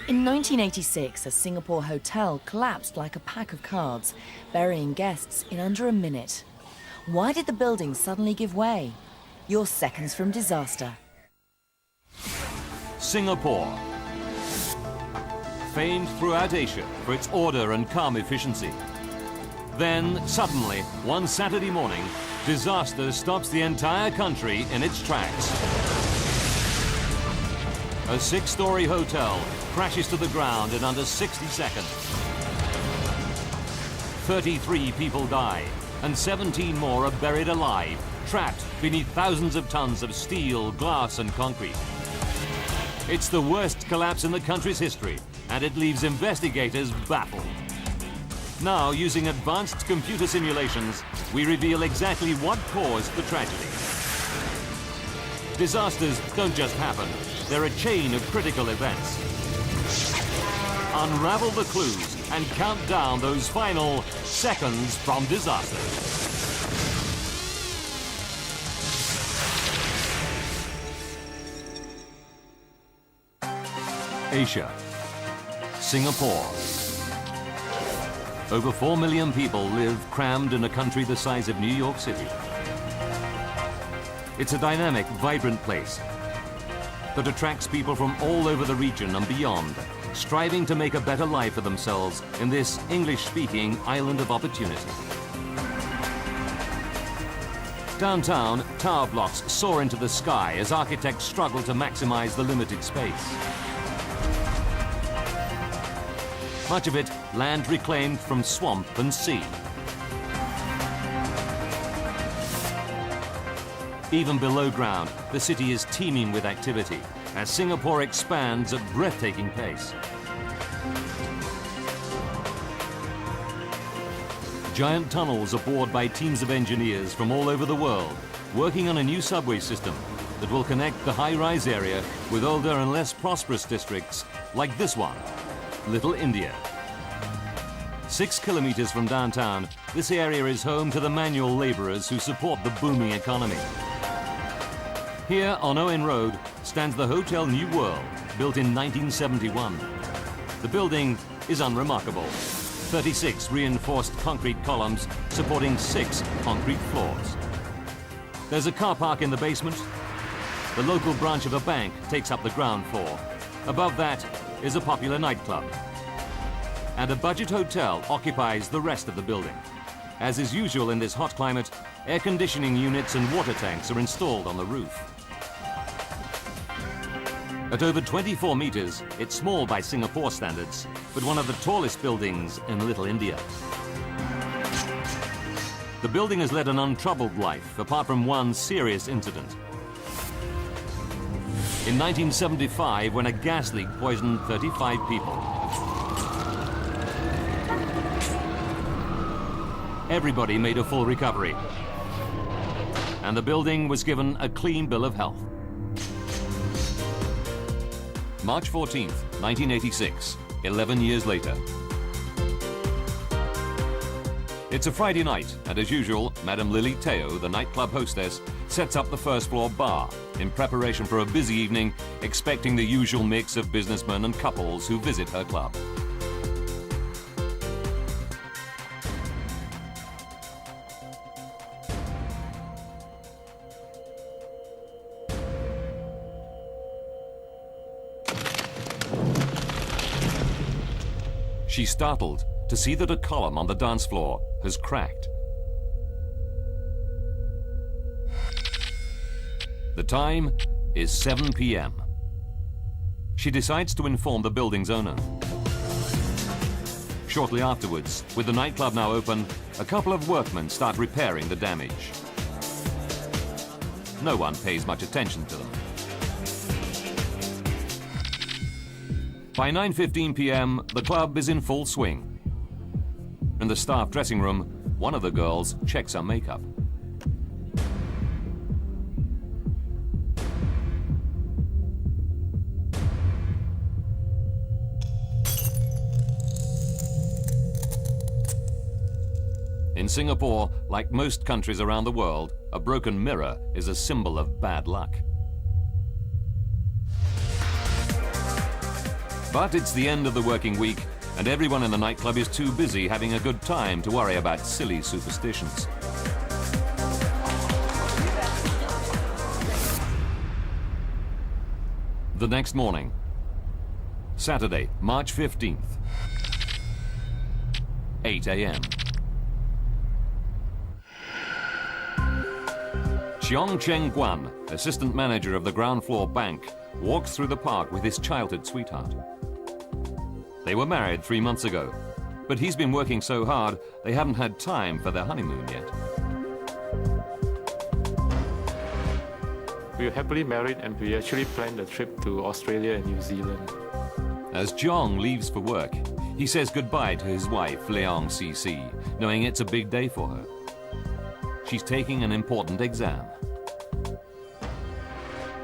In 1986, a Singapore hotel collapsed like a pack of cards, burying guests in under a minute. Why did the building suddenly give way? You're seconds from disaster. Singapore. Famed throughout Asia for its order and calm efficiency. Then, suddenly, one Saturday morning, disaster stops the entire country in its tracks. A 6-story hotel crashes to the ground in under 60 seconds. 33 people die, and 17 more are buried alive, trapped beneath thousands of tons of steel, glass, and concrete. It's the worst collapse in the country's history, and it leaves investigators baffled. Now, using advanced computer simulations, we reveal exactly what caused the tragedy. Disasters don't just happen. They're a chain of critical events. Unravel the clues and count down those final seconds from disaster. Asia. Singapore. Over 4 million people live crammed in a country the size of New York City. It's a dynamic, vibrant place that attracts people from all over the region and beyond, striving to make a better life for themselves in this English-speaking island of opportunity. Downtown, tower blocks soar into the sky as architects struggle to maximize the limited space. Much of it land reclaimed from swamp and sea. Even below ground, the city is teeming with activity as Singapore expands at breathtaking pace. Giant tunnels are bored by teams of engineers from all over the world, working on a new subway system that will connect the high-rise area with older and less prosperous districts like this one, Little India. 6 kilometers from downtown, this area is home to the manual laborers who support the booming economy. Here on Owen Road stands the Hotel New World, built in 1971. The building is unremarkable. 36 reinforced concrete columns supporting 6 concrete floors. There's a car park in the basement. The local branch of a bank takes up the ground floor. Above that is a popular nightclub. And a budget hotel occupies the rest of the building. As is usual in this hot climate, air conditioning units and water tanks are installed on the roof. At over 24 meters, it's small by Singapore standards, but one of the tallest buildings in Little India. The building has led an untroubled life, apart from one serious incident. In 1975, when a gas leak poisoned 35 people. Everybody made a full recovery, and the building was given a clean bill of health. March 14th, 1986, 11 years later. It's a Friday night, and as usual, Madame Lily Teo, the nightclub hostess, sets up the first floor bar in preparation for a busy evening, expecting the usual mix of businessmen and couples who visit her club. She's startled to see that a column on the dance floor has cracked. The time is 7 p.m. She decides to inform the building's owner. Shortly afterwards, with the nightclub now open, a couple of workmen start repairing the damage. No one pays much attention to them. By 9:15 p.m., the club is in full swing. In the staff dressing room, one of the girls checks her makeup. In Singapore, like most countries around the world, a broken mirror is a symbol of bad luck. But it's the end of the working week, and everyone in the nightclub is too busy having a good time to worry about silly superstitions. The next morning, Saturday, March 15th, 8 a.m. Cheong Cheng Guan, assistant manager of the ground floor bank, walks through the park with his childhood sweetheart. They were married 3 months ago, but he's been working so hard they haven't had time for their honeymoon yet. We were happily married and we actually planned a trip to Australia and New Zealand. As Cheong leaves for work, he says goodbye to his wife, Leong CC, knowing it's a big day for her. She's taking an important exam.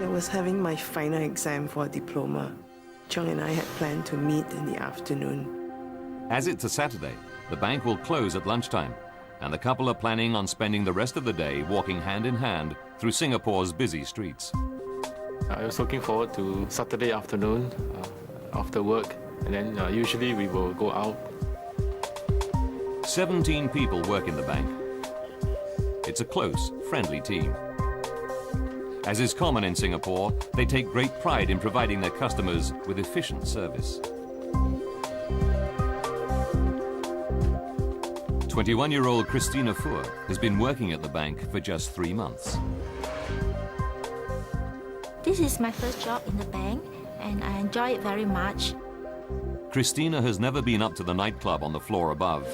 I was having my final exam for a diploma. Cheong and I had planned to meet in the afternoon. As it's a Saturday, the bank will close at lunchtime, and the couple are planning on spending the rest of the day walking hand in hand through Singapore's busy streets. I was looking forward to Saturday afternoon after work, and then usually we will go out. 17 people work in the bank. It's a close, friendly team. As is common in Singapore, they take great pride in providing their customers with efficient service. 21-year-old Christina Fuhr has been working at the bank for just 3 months. This is my first job in the bank, and I enjoy it very much. Christina has never been up to the nightclub on the floor above,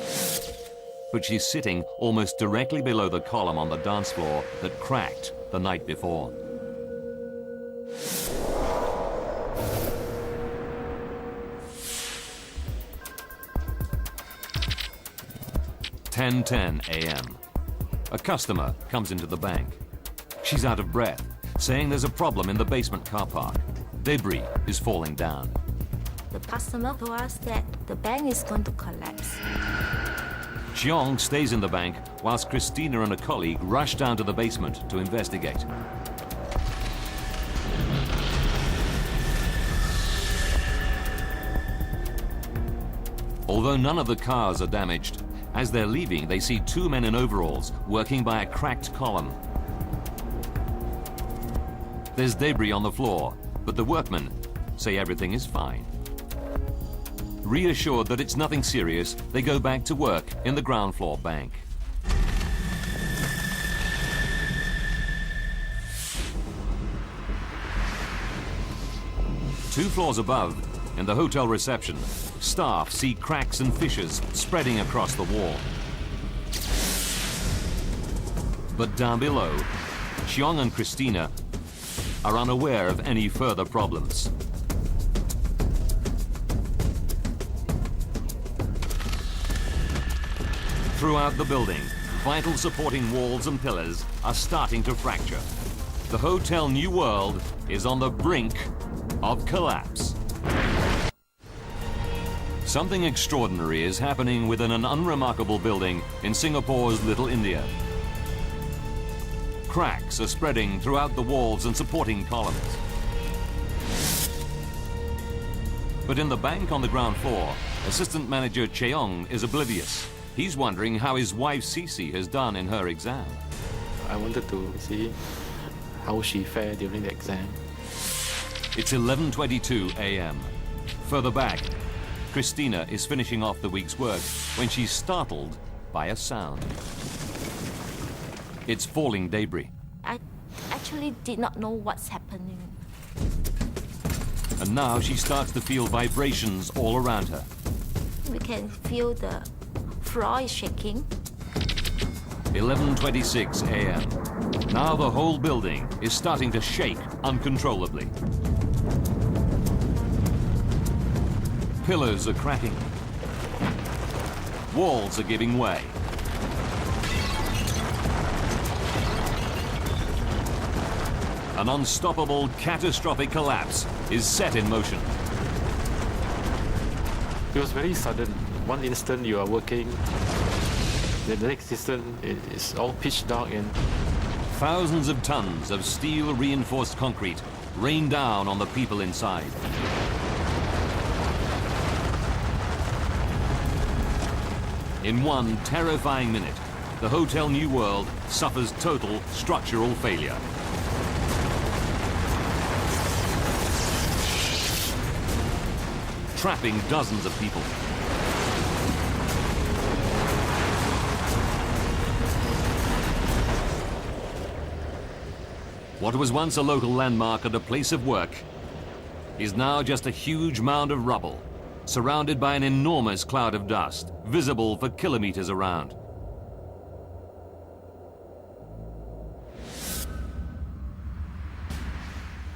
but she's sitting almost directly below the column on the dance floor that cracked the night before. "10:10 a.m. A customer comes into the bank. She's out of breath, saying there's a problem in the basement car park. Debris is falling down. The customer told us that the bank is going to collapse. Cheong stays in the bank whilst Christina and a colleague rush down to the basement to investigate. Although none of the cars are damaged, as they're leaving, they see 2 men in overalls working by a cracked column. There's debris on the floor, but the workmen say everything is fine. Reassured that it's nothing serious, they go back to work in the ground floor bank. Two floors above, in the hotel reception, staff see cracks and fissures spreading across the wall. But down below, Cheong and Christina are unaware of any further problems. Throughout the building, vital supporting walls and pillars are starting to fracture. The Hotel New World is on the brink of collapse. Something extraordinary is happening within an unremarkable building in Singapore's Little India. Cracks are spreading throughout the walls and supporting columns. But in the bank on the ground floor, assistant manager Cheong is oblivious. He's wondering how his wife Cece has done in her exam. I wanted to see how she fared during the exam. It's 11:22 a.m. Further back, Christina is finishing off the week's work when she's startled by a sound. It's falling debris. I actually did not know what's happening. And now she starts to feel vibrations all around her. We can feel the floor is shaking. 11:26 a.m. Now the whole building is starting to shake uncontrollably. Pillars are cracking. Walls are giving way. An unstoppable, catastrophic collapse is set in motion. It was very sudden. One instant you are working, the next instant it is all pitch dark and Thousands of tons of steel-reinforced concrete rain down on the people inside. In one terrifying minute, the Hotel New World suffers total structural failure. Trapping dozens of people. What was once a local landmark and a place of work is now just a huge mound of rubble, surrounded by an enormous cloud of dust, visible for kilometers around.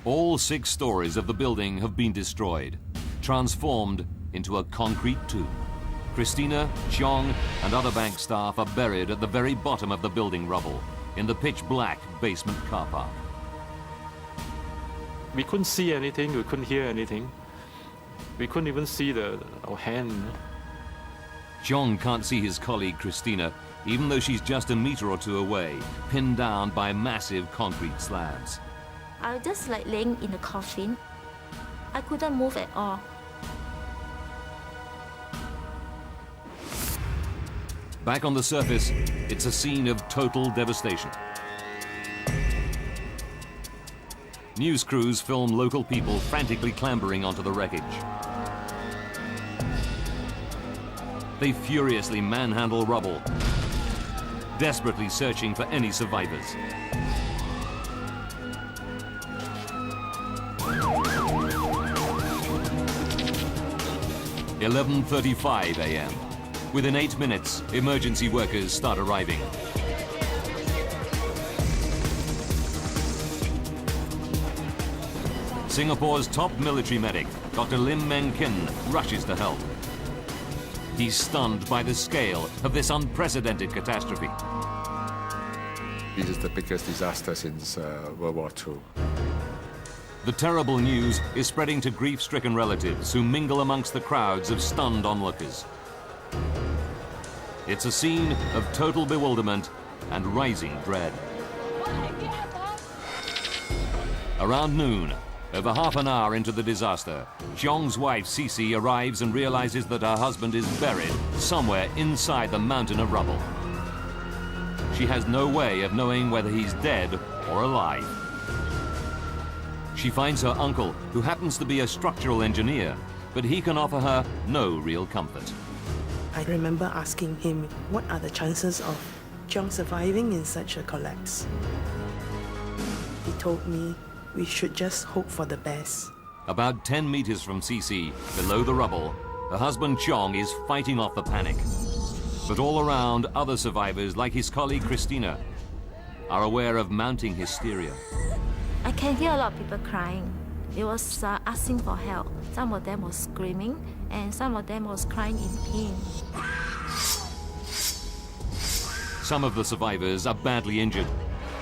All 6 stories of the building have been destroyed, transformed into a concrete tomb. Christina, Cheong, and other bank staff are buried at the very bottom of the building rubble, in the pitch-black basement car park. We couldn't see anything, we couldn't hear anything. We couldn't even see our hand. Cheong can't see his colleague Christina, even though she's just a meter or two away, pinned down by massive concrete slabs. I was just like laying in the coffin. I couldn't move at all. Back on the surface, it's a scene of total devastation. News crews film local people frantically clambering onto the wreckage. They furiously manhandle rubble, desperately searching for any survivors. at 11:35 a.m. Within 8 minutes, emergency workers start arriving. Singapore's top military medic, Dr. Lim Meng Kin, rushes to help. He's stunned by the scale of this unprecedented catastrophe. This is the biggest disaster since World War II. The terrible news is spreading to grief-stricken relatives who mingle amongst the crowds of stunned onlookers. It's a scene of total bewilderment and rising dread. Around noon, over half an hour into the disaster, Cheong's wife, Cece, arrives and realizes that her husband is buried somewhere inside the mountain of rubble. She has no way of knowing whether he's dead or alive. She finds her uncle, who happens to be a structural engineer, but he can offer her no real comfort. I remember asking him, what are the chances of Cheong surviving in such a collapse? He told me we should just hope for the best. About 10 meters from Cece, below the rubble, her husband Cheong is fighting off the panic. But all around, other survivors, like his colleague Christina, are aware of mounting hysteria. I can hear a lot of people crying. They was asking for help. Some of them was screaming, and some of them was crying in pain. Some of the survivors are badly injured,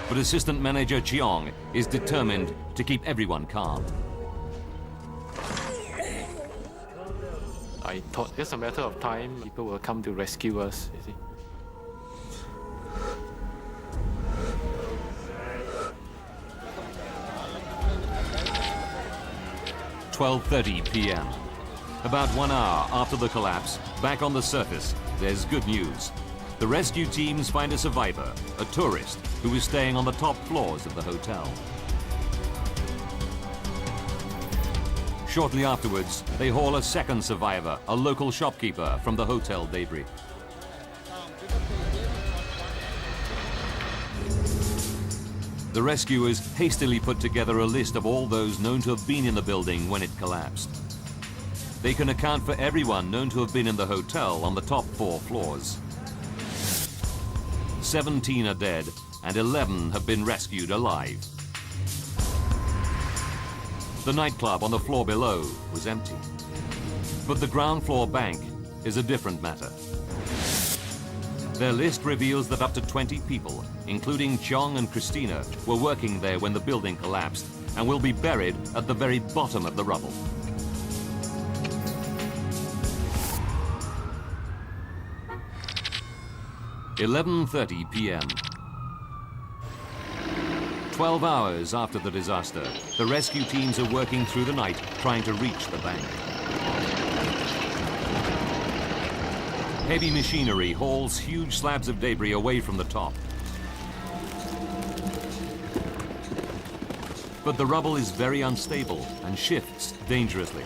but Assistant Manager Cheong is determined to keep everyone calm. I thought it's a matter of time, people will come to rescue us, you see. "12:30 p.m. About 1 hour after the collapse, back on the surface, there's good news. The rescue teams find a survivor, a tourist, who is staying on the top floors of the hotel. Shortly afterwards, they haul a second survivor, a local shopkeeper, from the hotel debris. The rescuers hastily put together a list of all those known to have been in the building when it collapsed. They can account for everyone known to have been in the hotel on the top 4 floors. 17 are dead, and 11 have been rescued alive. The nightclub on the floor below was empty. But the ground floor bank is a different matter. Their list reveals that up to 20 people, including Cheong and Christina, were working there when the building collapsed and will be buried at the very bottom of the rubble. "11:30 p.m. 12 hours after the disaster, the rescue teams are working through the night trying to reach the bank. Heavy machinery hauls huge slabs of debris away from the top. But the rubble is very unstable and shifts dangerously.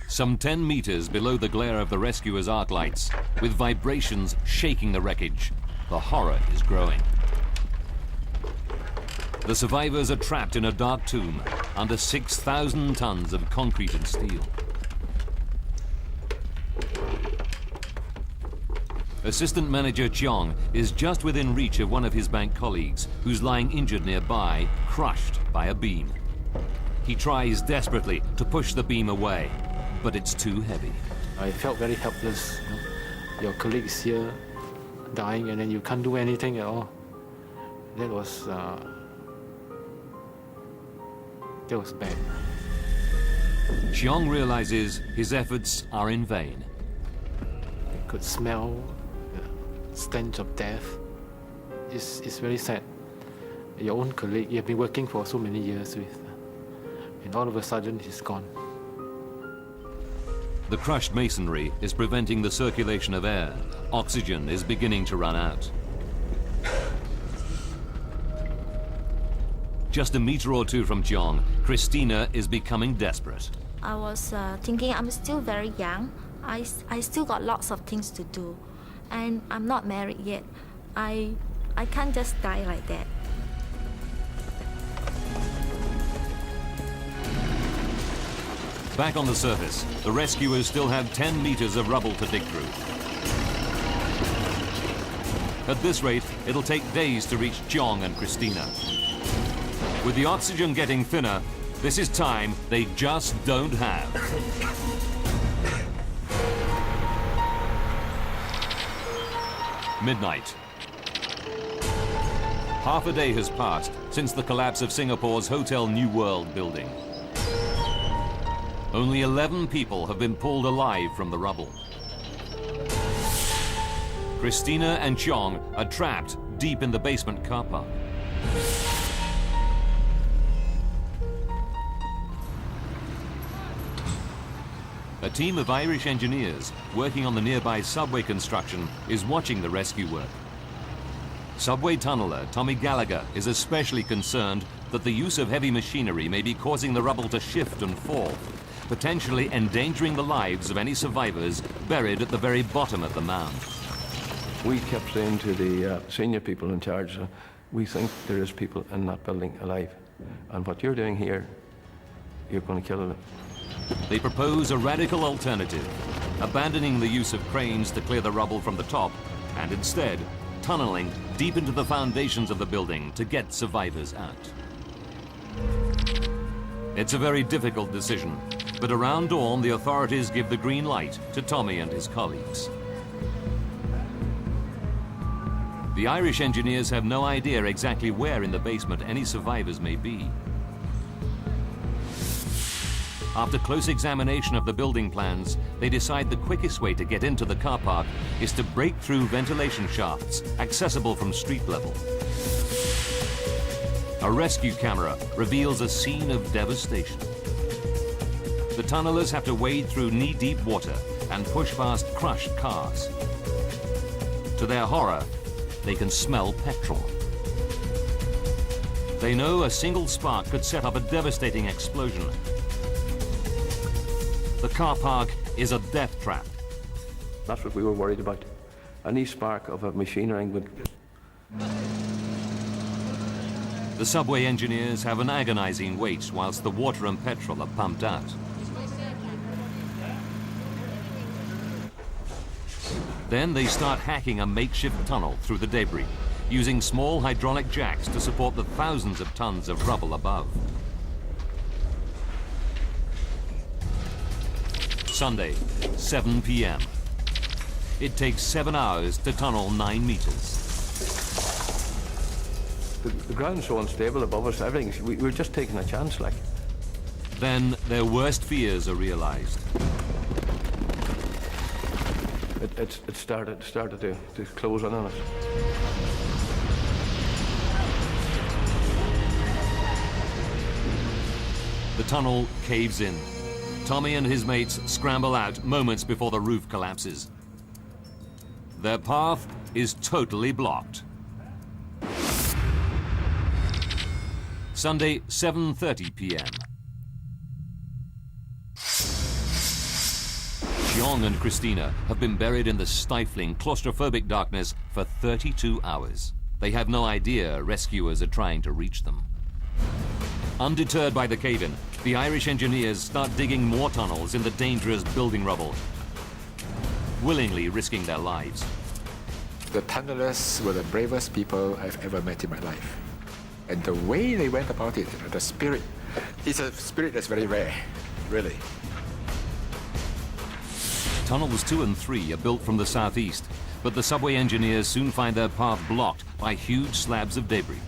Some 10 meters below the glare of the rescuers' arc lights, with vibrations shaking the wreckage, the horror is growing. The survivors are trapped in a dark tomb under 6,000 tons of concrete and steel. Assistant Manager Cheong is just within reach of one of his bank colleagues, who's lying injured nearby, crushed by a beam. He tries desperately to push the beam away, but it's too heavy. I felt very helpless. You know? Your colleagues here dying, and then you can't do anything at all. That was bad. Cheong realizes his efforts are in vain. You could smell the stench of death. It's very sad. Your own colleague you have been working for so many years with, and all of a sudden he's gone. The crushed masonry is preventing the circulation of air. Oxygen is beginning to run out. Just a meter or two from Cheong, Christina is becoming desperate. I was thinking I'm still very young. I still got lots of things to do. And I'm not married yet. I can't just die like that. Back on the surface, the rescuers still have 10 meters of rubble to dig through. At this rate, it'll take days to reach Cheong and Christina. With the oxygen getting thinner, this is time they just don't have. Midnight. Half a day has passed since the collapse of Singapore's Hotel New World building. Only 11 people have been pulled alive from the rubble. Christina and Cheong are trapped deep in the basement car park. A team of Irish engineers working on the nearby subway construction is watching the rescue work. Subway tunneler Tommy Gallagher is especially concerned that the use of heavy machinery may be causing the rubble to shift and fall, potentially endangering the lives of any survivors buried at the very bottom of the mound. We kept saying to the senior people in charge, we think there is people in that building alive. And what you're doing here, you're going to kill them. They propose a radical alternative, abandoning the use of cranes to clear the rubble from the top, and instead tunneling deep into the foundations of the building to get survivors out. It's a very difficult decision, but around dawn the authorities give the green light to Tommy and his colleagues. The Irish engineers have no idea exactly where in the basement any survivors may be. After close examination of the building plans, they decide the quickest way to get into the car park is to break through ventilation shafts accessible from street level. A rescue camera reveals a scene of devastation. The tunnelers have to wade through knee-deep water and push past crushed cars. To their horror, they can smell petrol. They know a single spark could set up a devastating explosion. The car park is a death trap. That's what we were worried about. Any spark of a machinery would... The subway engineers have an agonizing wait whilst the water and petrol are pumped out. Then they start hacking a makeshift tunnel through the debris, using small hydraulic jacks to support the thousands of tons of rubble above. Sunday, 7 p.m. It takes 7 hours to tunnel 9 meters. The ground's so unstable above us, everything, we were just taking a chance, like. Then their worst fears are realized. It started to close in on us. The tunnel caves in. Tommy and his mates scramble out moments before the roof collapses. Their path is totally blocked. Sunday, 7:30 p.m. Chiong and Christina have been buried in the stifling, claustrophobic darkness for 32 hours. They have no idea rescuers are trying to reach them. Undeterred by the cave-in, the Irish engineers start digging more tunnels in the dangerous building rubble, willingly risking their lives. The tunnelers were the bravest people I've ever met in my life. And the way they went about it, the spirit, it's a spirit that's very rare, really. Tunnels 2 and 3 are built from the southeast, but the subway engineers soon find their path blocked by huge slabs of debris.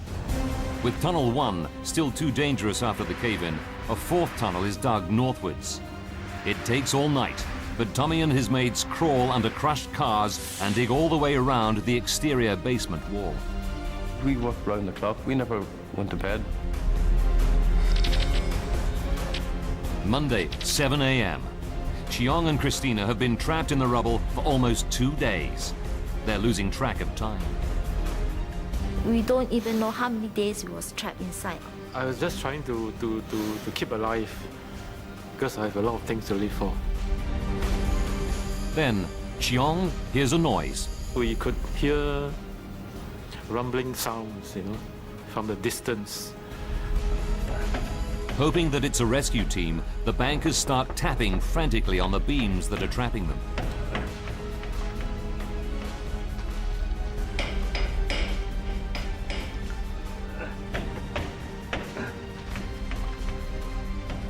With Tunnel 1 still too dangerous after the cave-in, a fourth tunnel is dug northwards. It takes all night, but Tommy and his mates crawl under crushed cars and dig all the way around the exterior basement wall. We worked round the clock. We never went to bed. Monday, 7 a.m. Chiong and Christina have been trapped in the rubble for almost 2 days. They're losing track of time. We don't even know how many days we was trapped inside. I was just trying to keep alive because I have a lot of things to live for. Then, Chiong hears a noise. We could hear rumbling sounds, from the distance. Hoping that it's a rescue team, the bankers start tapping frantically on the beams that are trapping them.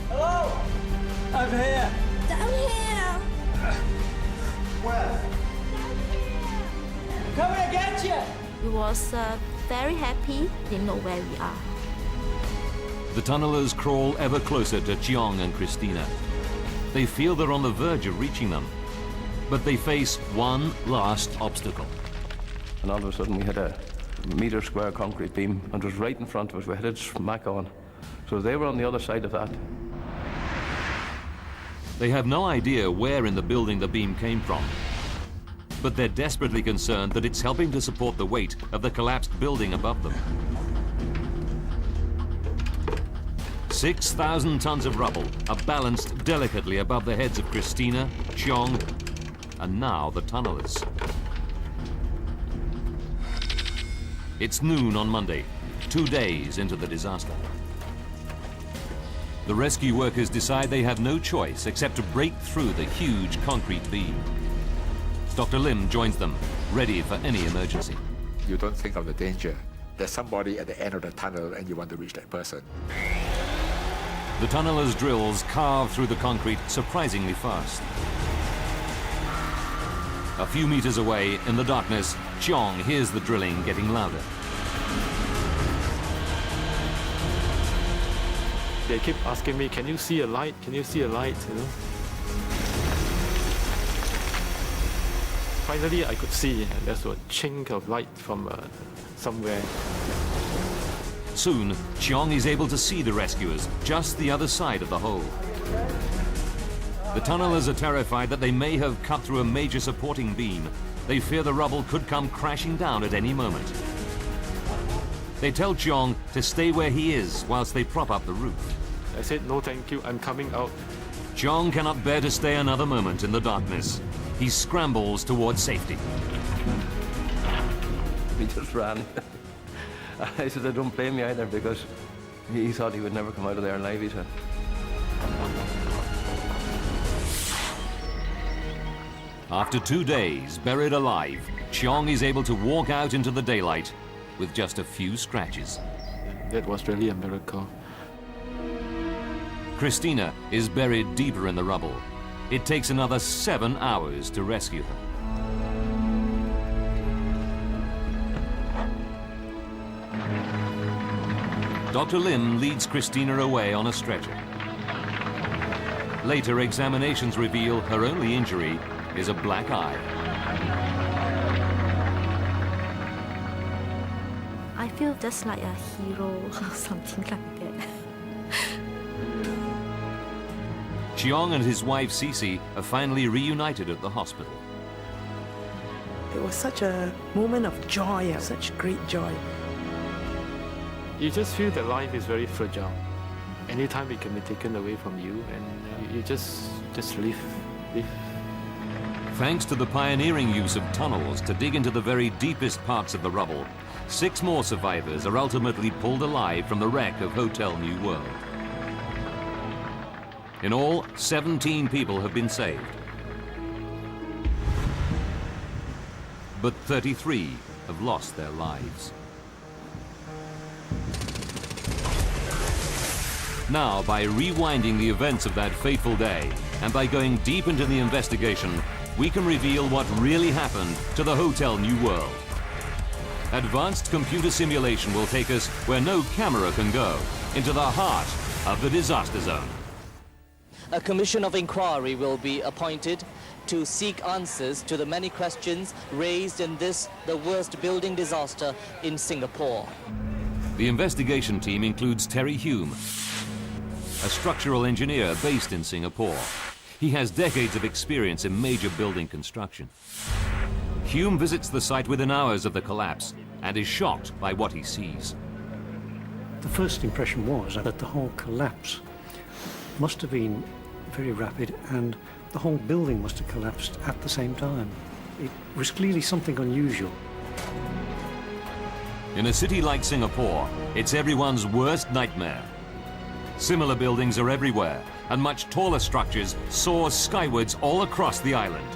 Hello! I'm here! Down here! Where? Coming to get you! We was very happy, didn't know where we are. The tunnelers crawl ever closer to Chiong and Christina. They feel they're on the verge of reaching them, but they face one last obstacle. And all of a sudden we had a metre square concrete beam and it was right in front of us. We had it smack on. So they were on the other side of that. They have no idea where in the building the beam came from, but they're desperately concerned that it's helping to support the weight of the collapsed building above them. 6,000 tons of rubble are balanced delicately above the heads of Christina, Chiong, and now the tunnelers. It's noon on Monday, 2 days into the disaster. The rescue workers decide they have no choice except to break through the huge concrete beam. Dr. Lim joins them, ready for any emergency. You don't think of the danger. There's somebody at the end of the tunnel and you want to reach that person. The tunnelers' drills carve through the concrete surprisingly fast. A few meters away, in the darkness, Chiong hears the drilling getting louder. They keep asking me, can you see a light? Can you see a light? Finally, I could see, and there's a chink of light from somewhere. Soon, Chiong is able to see the rescuers just the other side of the hole. The tunnelers are terrified that they may have cut through a major supporting beam. They fear the rubble could come crashing down at any moment. They tell Chiong to stay where he is whilst they prop up the roof. I said, no thank you, I'm coming out. Chiong cannot bear to stay another moment in the darkness. He scrambles towards safety. He just ran. I said, I don't blame you either, because he thought he would never come out of there alive, he said. After 2 days, buried alive, Chiong is able to walk out into the daylight with just a few scratches. That was really a miracle. Christina is buried deeper in the rubble. It takes another 7 hours to rescue her. Dr. Lim leads Christina away on a stretcher. Later examinations reveal her only injury is a black eye. I feel just like a hero or something like that. Chiong and his wife Cece are finally reunited at the hospital. It was such a moment of joy, such great joy. You just feel that life is very fragile. Anytime it can be taken away from you, and you just live. Thanks to the pioneering use of tunnels to dig into the very deepest parts of the rubble, 6 more survivors are ultimately pulled alive from the wreck of Hotel New World. In all, 17 people have been saved. But 33 have lost their lives. Now, by rewinding the events of that fateful day, and by going deep into the investigation, we can reveal what really happened to the Hotel New World. Advanced computer simulation will take us where no camera can go, into the heart of the disaster zone. A commission of inquiry will be appointed to seek answers to the many questions raised in this, the worst building disaster in Singapore. The investigation team includes Terry Hume, a structural engineer based in Singapore. He has decades of experience in major building construction. Hume visits the site within hours of the collapse and is shocked by what he sees. The first impression was that the whole collapse must have been very rapid, and the whole building must have collapsed at the same time. It was clearly something unusual. In a city like Singapore, it's everyone's worst nightmare. Similar buildings are everywhere, and much taller structures soar skywards all across the island.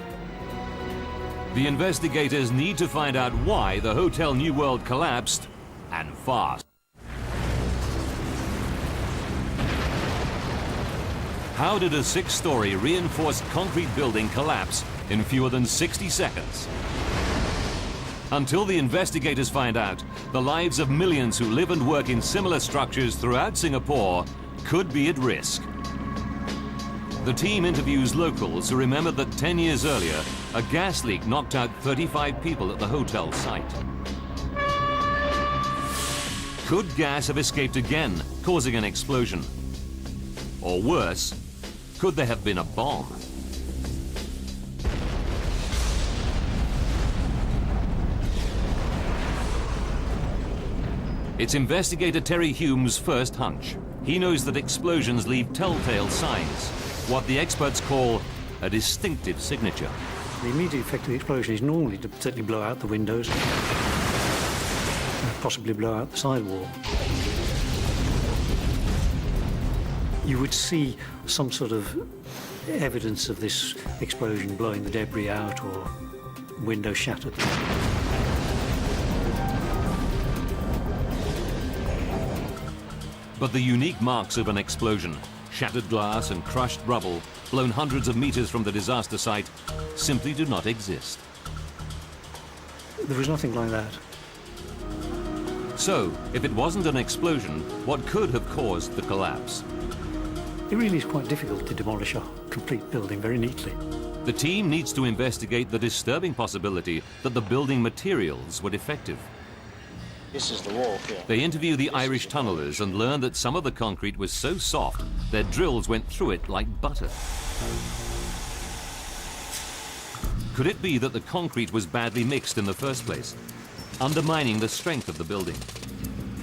The investigators need to find out why the Hotel New World collapsed, and fast. How did a 6-story reinforced concrete building collapse in fewer than 60 seconds? Until the investigators find out, the lives of millions who live and work in similar structures throughout Singapore could be at risk. The team interviews locals who remember that 10 years earlier, a gas leak knocked out 35 people at the hotel site. Could gas have escaped again, causing an explosion? Or worse, could there have been a bomb? It's investigator Terry Hume's first hunch. He knows that explosions leave telltale signs, what the experts call a distinctive signature. The immediate effect of the explosion is normally to certainly blow out the windows, possibly blow out the sidewall. You would see some sort of evidence of this explosion blowing the debris out or window shattered. But the unique marks of an explosion, shattered glass and crushed rubble, blown hundreds of meters from the disaster site, simply do not exist. There was nothing like that. So, if it wasn't an explosion, what could have caused the collapse? It really is quite difficult to demolish a complete building very neatly. The team needs to investigate the disturbing possibility that the building materials were defective. This is the wall here. They interview the Irish tunnellers and learn that some of the concrete was so soft, their drills went through it like butter. Could it be that the concrete was badly mixed in the first place, undermining the strength of the building?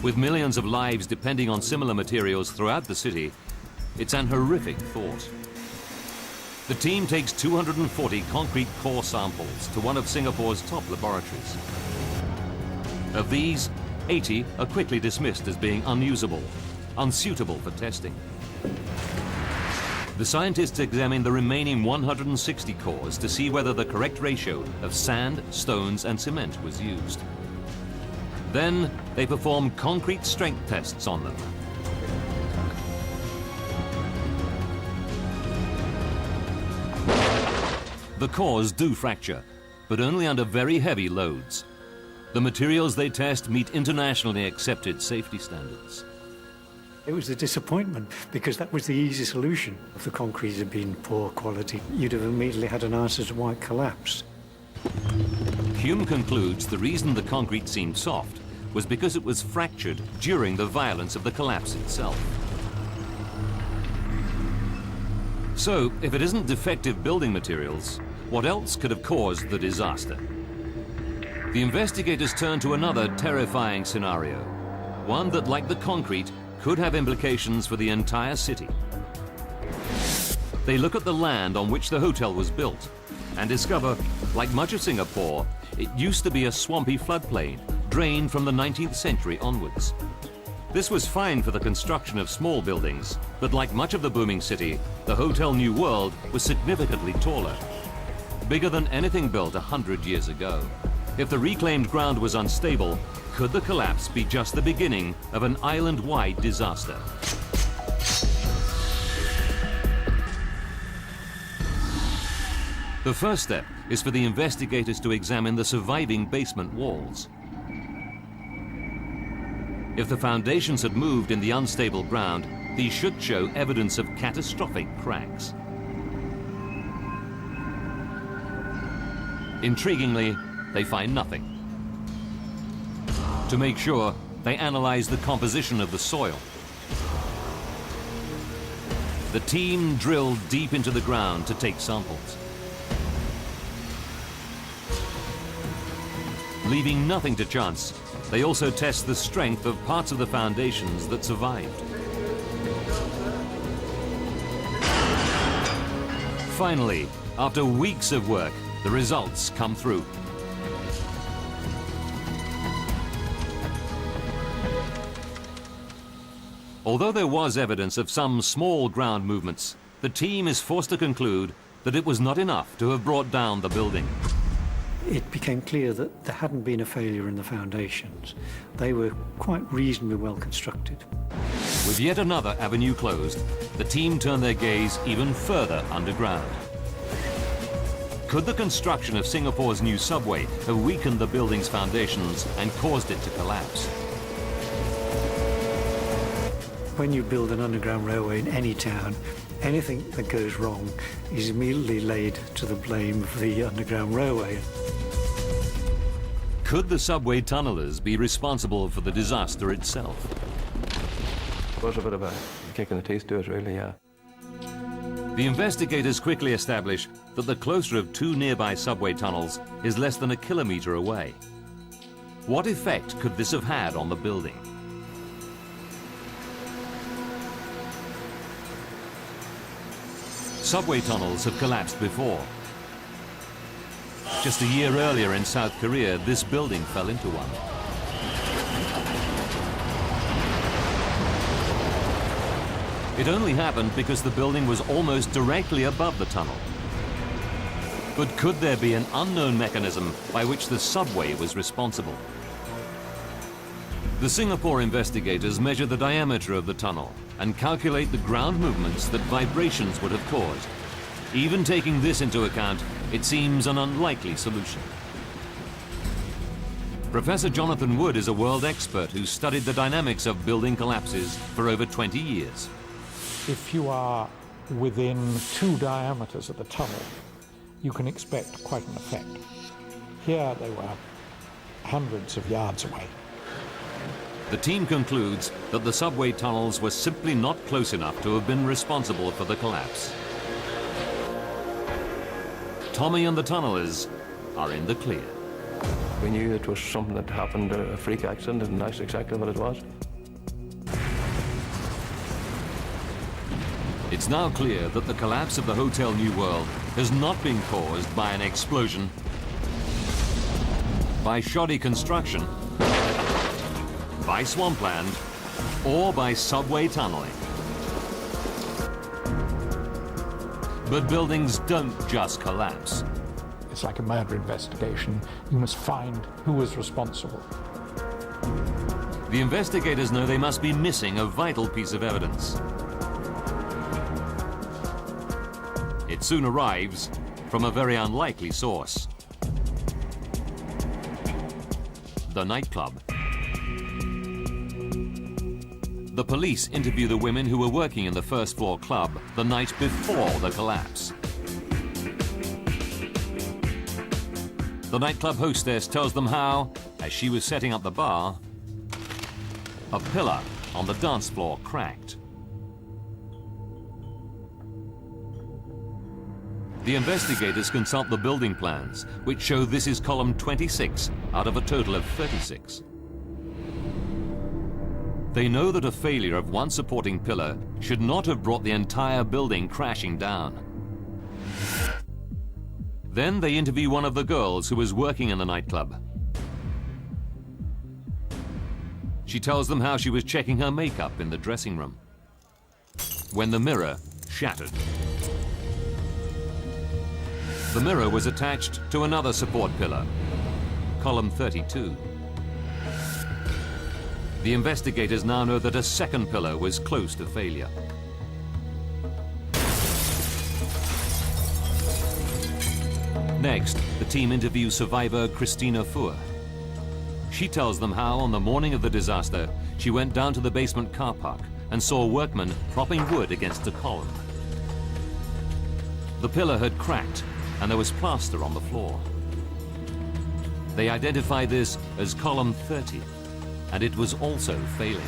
With millions of lives depending on similar materials throughout the city, it's an horrific thought. The team takes 240 concrete core samples to one of Singapore's top laboratories. Of these, 80 are quickly dismissed as being unusable, unsuitable for testing. The scientists examine the remaining 160 cores to see whether the correct ratio of sand, stones, and cement was used. Then they perform concrete strength tests on them. The cores do fracture, but only under very heavy loads. The materials they test meet internationally accepted safety standards. It was a disappointment because that was the easy solution. If the concrete had been poor quality, you'd have immediately had an answer to why it collapsed. Hume concludes the reason the concrete seemed soft was because it was fractured during the violence of the collapse itself. So, if it isn't defective building materials, what else could have caused the disaster? The investigators turn to another terrifying scenario, one that, like the concrete, could have implications for the entire city. They look at the land on which the hotel was built and discover, like much of Singapore, it used to be a swampy floodplain drained from the 19th century onwards. This was fine for the construction of small buildings, but like much of the booming city, the Hotel New World was significantly taller, bigger than anything built 100 years ago. If the reclaimed ground was unstable, could the collapse be just the beginning of an island-wide disaster? The first step is for the investigators to examine the surviving basement walls. If the foundations had moved in the unstable ground, these should show evidence of catastrophic cracks. Intriguingly, they find nothing. To make sure, they analyze the composition of the soil. The team drilled deep into the ground to take samples. Leaving nothing to chance, they also test the strength of parts of the foundations that survived. Finally, after weeks of work, the results come through. Although there was evidence of some small ground movements, the team is forced to conclude that it was not enough to have brought down the building. It became clear that there hadn't been a failure in the foundations. They were quite reasonably well constructed. With yet another avenue closed, the team turned their gaze even further underground. Could the construction of Singapore's new subway have weakened the building's foundations and caused it to collapse? When you build an underground railway in any town, anything that goes wrong is immediately laid to the blame of the underground railway. Could the subway tunnellers be responsible for the disaster itself? It was a bit of a kick in the teeth to us, really, yeah. The investigators quickly establish that the closer of two nearby subway tunnels is less than a kilometre away. What effect could this have had on the building? Subway tunnels have collapsed before. Just a year earlier in South Korea, this building fell into one. It only happened because the building was almost directly above the tunnel. But could there be an unknown mechanism by which the subway was responsible? The Singapore investigators measure the diameter of the tunnel and calculate the ground movements that vibrations would have caused. Even taking this into account, it seems an unlikely solution. Professor Jonathan Wood is a world expert who studied the dynamics of building collapses for over 20 years. If you are within 2 diameters of the tunnel, you can expect quite an effect. Here they were hundreds of yards away. The team concludes that the subway tunnels were simply not close enough to have been responsible for the collapse. Tommy and the tunnellers are in the clear. We knew it was something that happened, a freak accident, and that's exactly what it was. It's now clear that the collapse of the Hotel New World has not been caused by an explosion, by shoddy construction, by swampland, or by subway tunneling. But buildings don't just collapse. It's like a murder investigation. You must find who is responsible. The investigators know they must be missing a vital piece of evidence. It soon arrives from a very unlikely source. The nightclub. The police interview the women who were working in the first floor club the night before the collapse. The nightclub hostess tells them how, as she was setting up the bar, a pillar on the dance floor cracked. The investigators consult the building plans, which show this is column 26 out of a total of 36. They know that a failure of one supporting pillar should not have brought the entire building crashing down. Then they interview one of the girls who was working in the nightclub. She tells them how she was checking her makeup in the dressing room when the mirror shattered. The mirror was attached to another support pillar, column 32. The investigators now know that a second pillar was close to failure. Next, the team interviews survivor Christina Fuhr. She tells them how, on the morning of the disaster, she went down to the basement car park and saw workmen propping wood against a column. The pillar had cracked and there was plaster on the floor. They identified this as column 30, and it was also failing.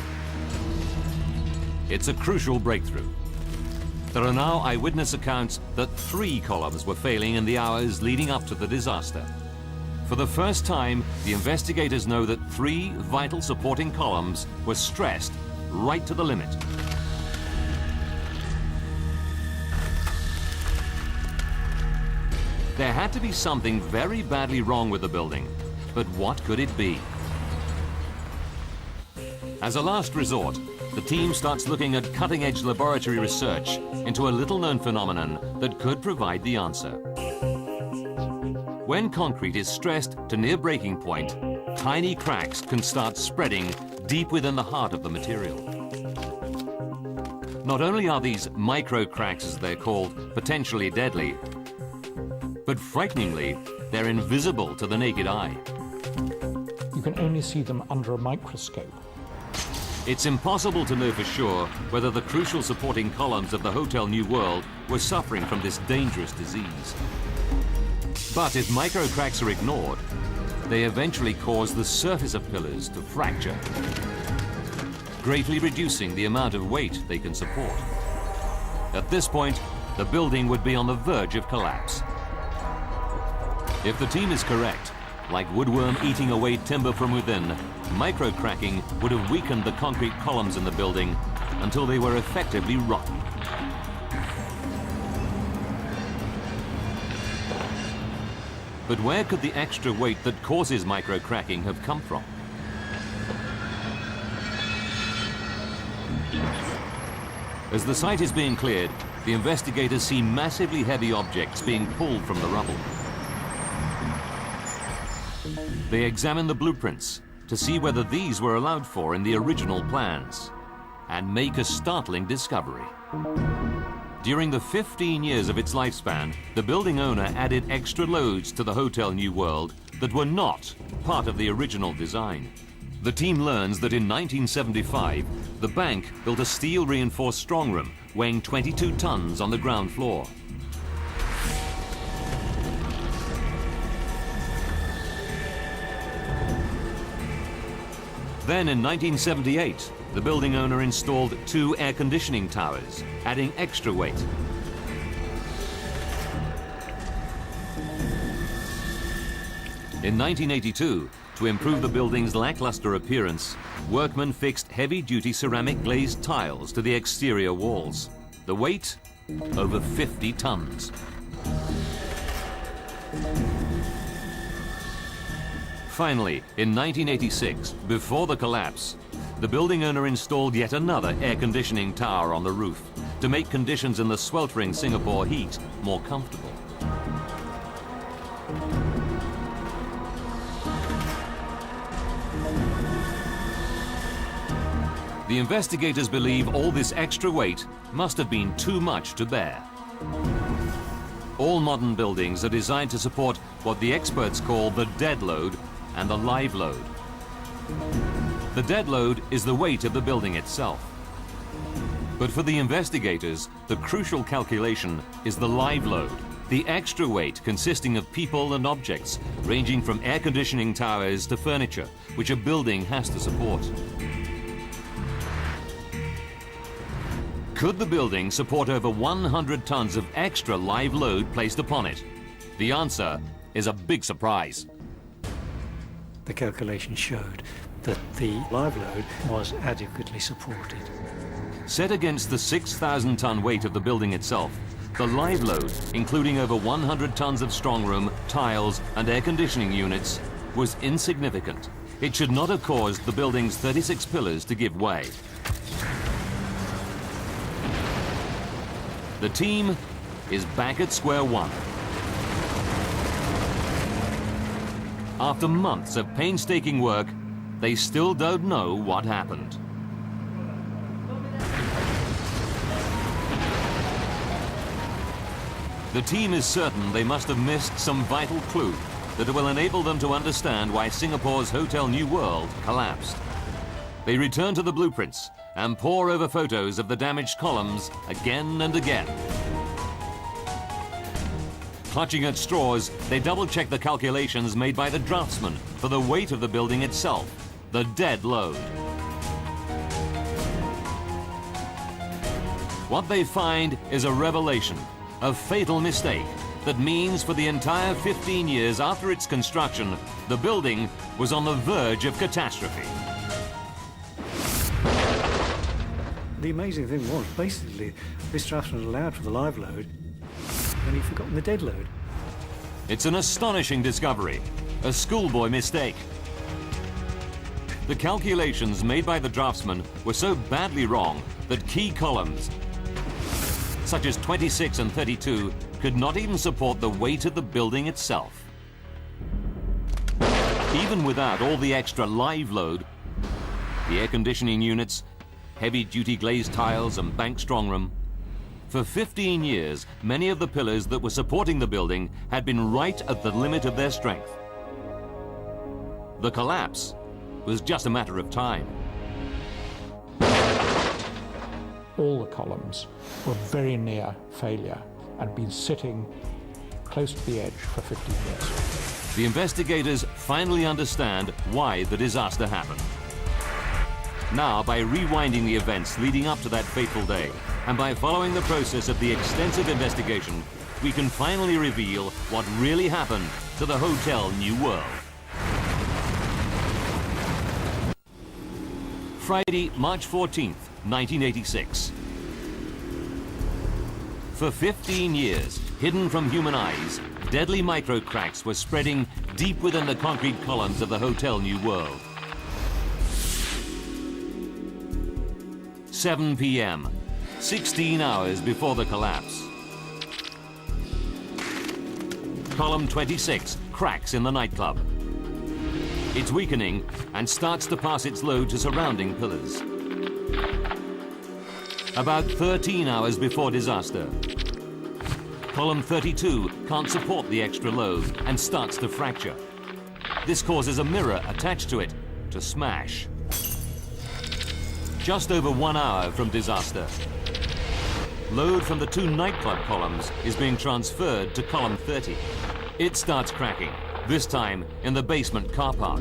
It's a crucial breakthrough. There are now eyewitness accounts that 3 columns were failing in the hours leading up to the disaster. For the first time, the investigators know that 3 vital supporting columns were stressed right to the limit. There had to be something very badly wrong with the building, but what could it be? As a last resort, the team starts looking at cutting-edge laboratory research into a little-known phenomenon that could provide the answer. When concrete is stressed to near breaking point, tiny cracks can start spreading deep within the heart of the material. Not only are these micro cracks, as they're called, potentially deadly, but frighteningly, they're invisible to the naked eye. You can only see them under a microscope. It's impossible to know for sure whether the crucial supporting columns of the Hotel New World were suffering from this dangerous disease. But if micro cracks are ignored, they eventually cause the surface of pillars to fracture, greatly reducing the amount of weight they can support. At this point, the building would be on the verge of collapse. If the team is correct, like woodworm eating away timber from within, micro-cracking would have weakened the concrete columns in the building until they were effectively rotten. But where could the extra weight that causes micro-cracking have come from? As the site is being cleared, the investigators see massively heavy objects being pulled from the rubble. They examine the blueprints to see whether these were allowed for in the original plans and make a startling discovery. During the 15 years of its lifespan, the building owner added extra loads to the Hotel New World that were not part of the original design. The team learns that in 1975, the bank built a steel-reinforced strongroom weighing 22 tons on the ground floor. Then in 1978, the building owner installed 2 air conditioning towers, adding extra weight. In 1982, to improve the building's lackluster appearance, workmen fixed heavy-duty ceramic glazed tiles to the exterior walls. The weight? Over 50 tons. Finally, in 1986, before the collapse, the building owner installed yet another air conditioning tower on the roof to make conditions in the sweltering Singapore heat more comfortable. The investigators believe all this extra weight must have been too much to bear. All modern buildings are designed to support what the experts call the dead load and the live load. The dead load is the weight of the building itself. But for the investigators, the crucial calculation is the live load, the extra weight consisting of people and objects, ranging from air conditioning towers to furniture, which a building has to support. Could the building support over 100 tons of extra live load placed upon it? The answer is a big surprise. The calculation showed that the live load was adequately supported. Set against the 6,000-ton weight of the building itself, the live load, including over 100 tons of strongroom, tiles, and air conditioning units, was insignificant. It should not have caused the building's 36 pillars to give way. The team is back at square one. After months of painstaking work, they still don't know what happened. The team is certain they must have missed some vital clue that will enable them to understand why Singapore's Hotel New World collapsed. They return to the blueprints and pore over photos of the damaged columns again and again. Clutching at straws, they double-check the calculations made by the draftsman for the weight of the building itself, the dead load. What they find is a revelation, a fatal mistake that means for the entire 15 years after its construction, the building was on the verge of catastrophe. The amazing thing was, basically, this draftsman allowed for the live load, and he'd forgotten the dead load. It's an astonishing discovery, a schoolboy mistake. The calculations made by the draftsman were so badly wrong that key columns, such as 26 and 32, could not even support the weight of the building itself. Even without all the extra live load, the air conditioning units, heavy-duty glazed tiles and bank strongroom, for 15 years, many of the pillars that were supporting the building had been right at the limit of their strength. The collapse was just a matter of time. All the columns were very near failure and been sitting close to the edge for 15 years. The investigators finally understand why the disaster happened. Now, by rewinding the events leading up to that fateful day, and by following the process of the extensive investigation, we can finally reveal what really happened to the Hotel New World. Friday, March 14th, 1986. For 15 years, hidden from human eyes, deadly micro-cracks were spreading deep within the concrete columns of the Hotel New World. 7 p.m., 16 hours before the collapse. Column 26 cracks in the nightclub. It's weakening and starts to pass its load to surrounding pillars. About 13 hours before disaster, column 32 can't support the extra load and starts to fracture. This causes a mirror attached to it to smash. Just over 1 hour from disaster, load from the two nightclub columns is being transferred to column 30. It starts cracking, this time in the basement car park.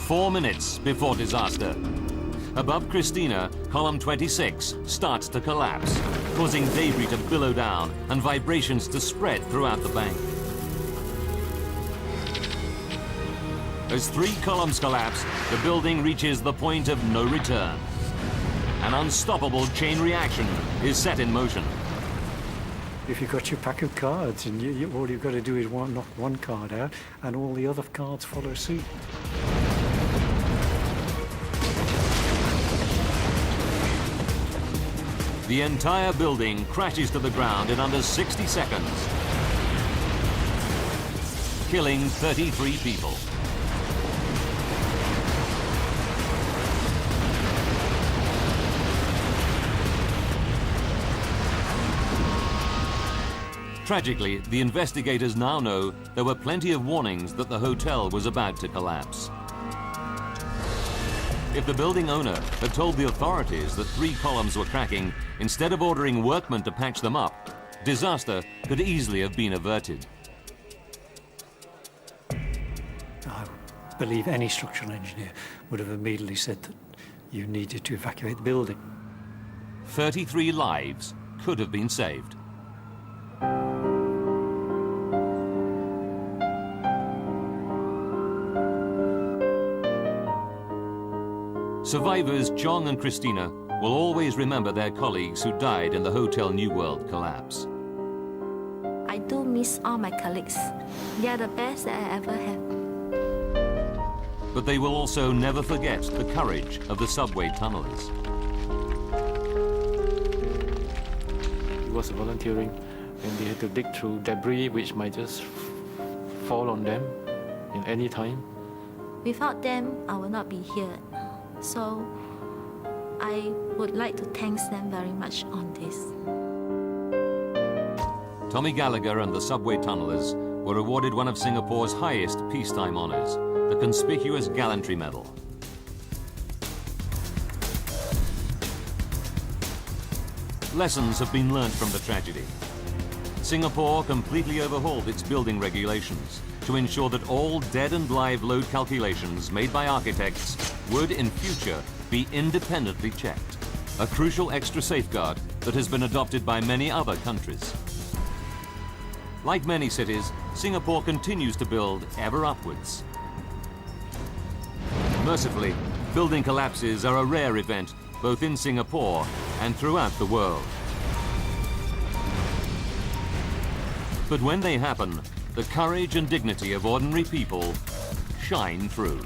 Four minutes before disaster. Above Christina, column 26 starts to collapse, causing debris to billow down and vibrations to spread throughout the bank. As 3 columns collapse, the building reaches the point of no return. An unstoppable chain reaction is set in motion. If you've got your pack of cards, and all you've got to do is knock one card out, and all the other cards follow suit. The entire building crashes to the ground in under 60 seconds, killing 33 people. Tragically, the investigators now know there were plenty of warnings that the hotel was about to collapse. If the building owner had told the authorities that 3 columns were cracking, instead of ordering workmen to patch them up, disaster could easily have been averted. I believe any structural engineer would have immediately said that you needed to evacuate the building. 33 lives could have been saved. Survivors John and Christina will always remember their colleagues who died in the Hotel New World collapse. I do miss all my colleagues. They are the best that I ever had. But they will also never forget the courage of the subway tunnelers. It was volunteering, and they had to dig through debris which might just fall on them in any time. Without them, I would not be here. So I would like to thank them very much on this. Tommy Gallagher and the subway tunnelers were awarded one of Singapore's highest peacetime honours, the Conspicuous Gallantry Medal. Lessons have been learnt from the tragedy. Singapore completely overhauled its building regulations to ensure that all dead and live load calculations made by architects would in future be independently checked, a crucial extra safeguard that has been adopted by many other countries. Like many cities, Singapore continues to build ever upwards. Mercifully, building collapses are a rare event both in Singapore and throughout the world. But when they happen, the courage and dignity of ordinary people shine through.